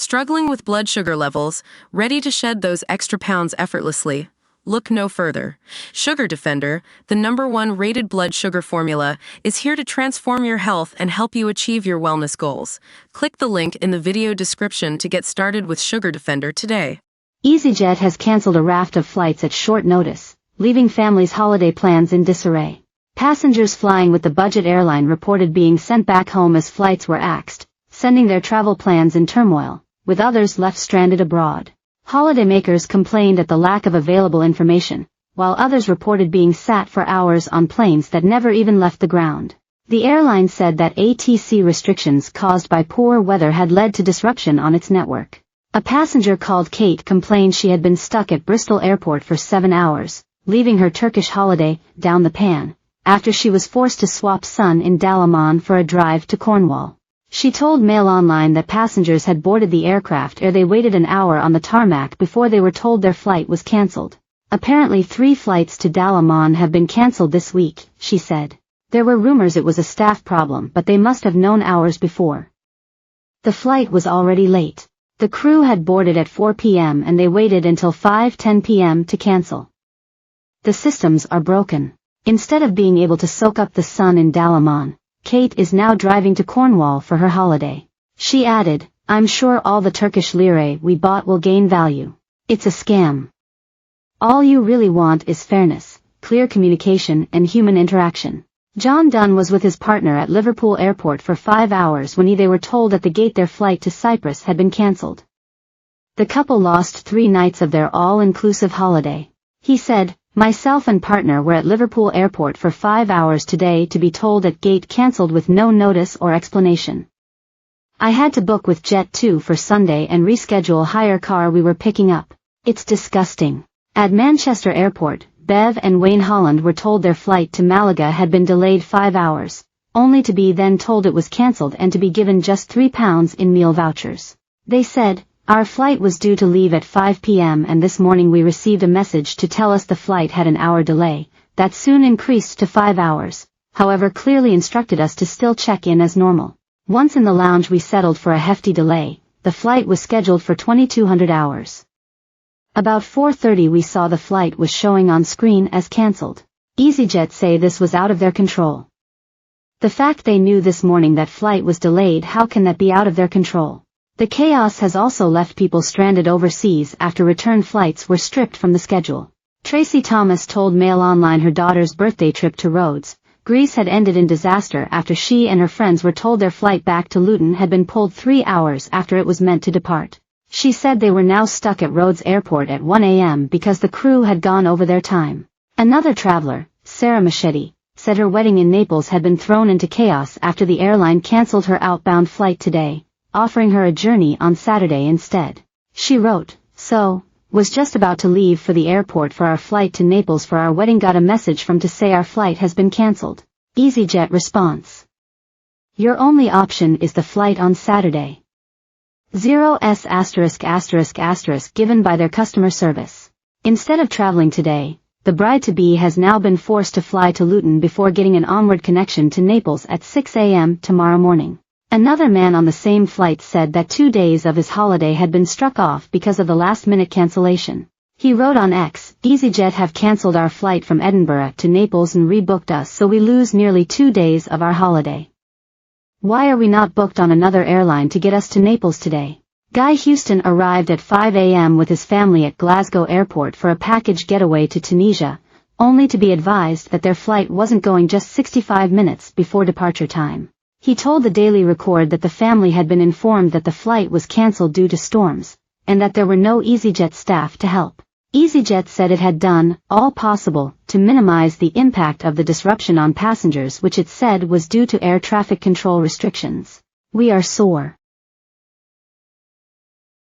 Struggling with blood sugar levels, ready to shed those extra pounds effortlessly? Look no further. Sugar Defender, the #1 rated blood sugar formula, is here to transform your health and help you achieve your wellness goals. Click the link in the video description to get started with Sugar Defender today. EasyJet has cancelled a raft of flights at short notice, leaving families' holiday plans in disarray. Passengers flying with the budget airline reported being sent back home as flights were axed, sending their travel plans in turmoil, with others left stranded abroad. Holidaymakers complained at the lack of available information, while others reported being sat for hours on planes that never even left the ground. The airline said that ATC restrictions caused by poor weather had led to disruption on its network. A passenger called Kate complained she had been stuck at Bristol Airport for 7 hours, leaving her Turkish holiday down the pan, after she was forced to swap sun in Dalaman for a drive to Cornwall. She told Mail Online that passengers had boarded the aircraft ere they waited an hour on the tarmac before they were told their flight was cancelled. Apparently 3 flights to Dalaman have been cancelled this week, she said. There were rumors it was a staff problem, but they must have known hours before. The flight was already late. The crew had boarded at 4 p.m. and they waited until 5:10 p.m. to cancel. The systems are broken. Instead of being able to soak up the sun in Dalaman, Kate is now driving to Cornwall for her holiday. She added, "I'm sure all the Turkish lira we bought will gain value. It's a scam. All you really want is fairness, clear communication and human interaction." John Dunn was with his partner at Liverpool Airport for 5 hours when they were told at the gate their flight to Cyprus had been cancelled. The couple lost 3 nights of their all-inclusive holiday. He said, "Myself and partner were at Liverpool Airport for 5 hours today to be told at gate cancelled with no notice or explanation. I had to book with Jet2 for Sunday and reschedule hire car we were picking up. It's disgusting." At Manchester Airport, Bev and Wayne Holland were told their flight to Malaga had been delayed 5 hours, only to be then told it was cancelled and to be given just £3 in meal vouchers. They said, "Our flight was due to leave at 5 p.m. and this morning we received a message to tell us the flight had an hour delay, that soon increased to 5 hours, however clearly instructed us to still check in as normal. Once in the lounge we settled for a hefty delay. The flight was scheduled for 2200 hours. About 4:30 we saw the flight was showing on screen as cancelled. EasyJet say this was out of their control. The fact they knew this morning that flight was delayed, how can that be out of their control? The chaos has also left people stranded overseas after return flights were stripped from the schedule. Tracy Thomas told Mail Online her daughter's birthday trip to Rhodes, Greece had ended in disaster after she and her friends were told their flight back to Luton had been pulled 3 hours after it was meant to depart. She said they were now stuck at Rhodes Airport at 1 a.m. because the crew had gone over their time. Another traveler, Sarah Machete, said her wedding in Naples had been thrown into chaos after the airline cancelled her outbound flight today, offering her a journey on Saturday instead. She wrote, was just about to leave for the airport for our flight to Naples for our wedding, got a message from to say our flight has been cancelled. EasyJet response. Your only option is the flight on Saturday. 0s**** given by their customer service. Instead of traveling today, the bride-to-be has now been forced to fly to Luton before getting an onward connection to Naples at 6 a.m. tomorrow morning. Another man on the same flight said that 2 days of his holiday had been struck off because of the last-minute cancellation. He wrote on X, EasyJet have cancelled our flight from Edinburgh to Naples and rebooked us, so we lose nearly 2 days of our holiday. Why are we not booked on another airline to get us to Naples today? Guy Houston arrived at 5 a.m. with his family at Glasgow Airport for a package getaway to Tunisia, only to be advised that their flight wasn't going just 65 minutes before departure time. He told the Daily Record that the family had been informed that the flight was cancelled due to storms, and that there were no EasyJet staff to help. EasyJet said it had done all possible to minimize the impact of the disruption on passengers, which it said was due to air traffic control restrictions. We are sore.